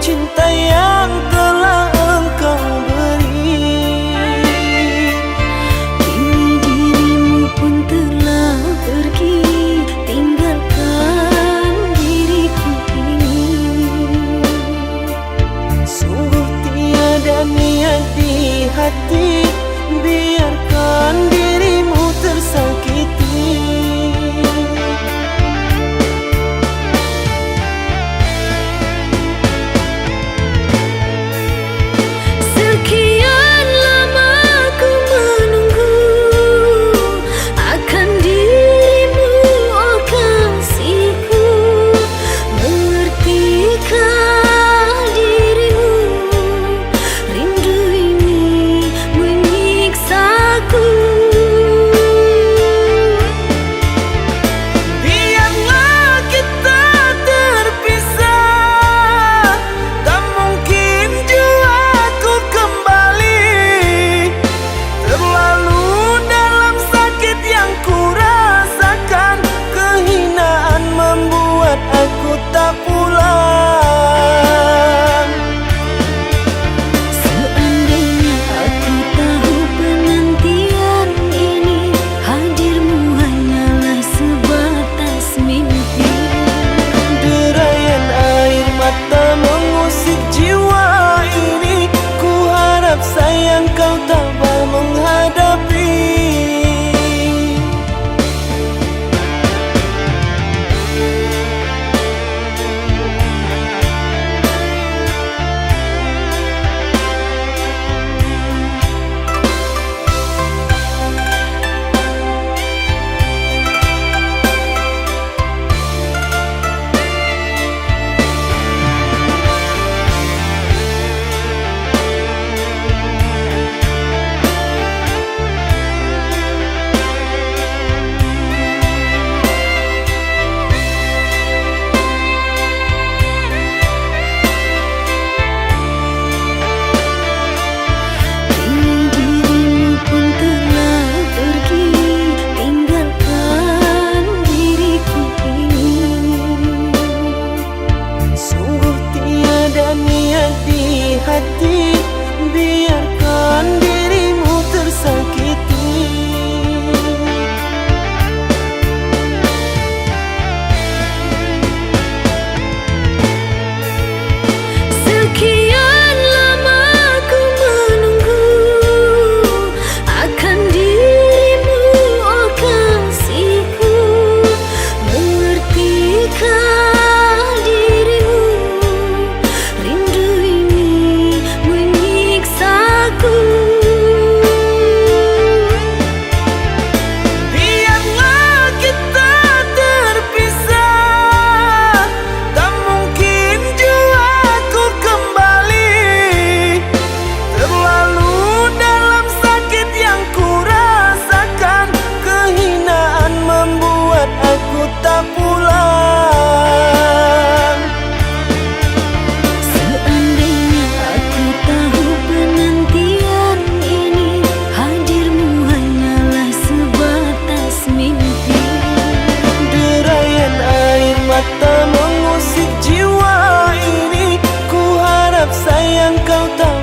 cinta yang telah engkau beri. Kini dirimu pun telah pergi, tinggalkan diriku ini. Sungguh tiada niat di hati, biarkan dirimu tersakiti. Aku tak pulang. Seandainya aku tahu penantian ini, hadirmu hanyalah sebatas mimpi. Derayan air mata mengusik jiwa ini, ku harap sayang kau tabah menghadapi. Hati, biarkan dirimu tersakiti. Sekian lama aku menunggu akan dirimu, oh kasihku. Mengertikah dirimu, rindu ini menyiksaku. Biarlah kita terpisah, tak mungkin jua ku kembali. Terlalu dalam sakit yang ku rasakan, kehinaan membuat aku tak pulang. Seandainya aku tahu penantian ini, hadirmu hanyalah sebatas mimpi. Derayan air mata mengusik jiwa ini, ku harap sayang kau tak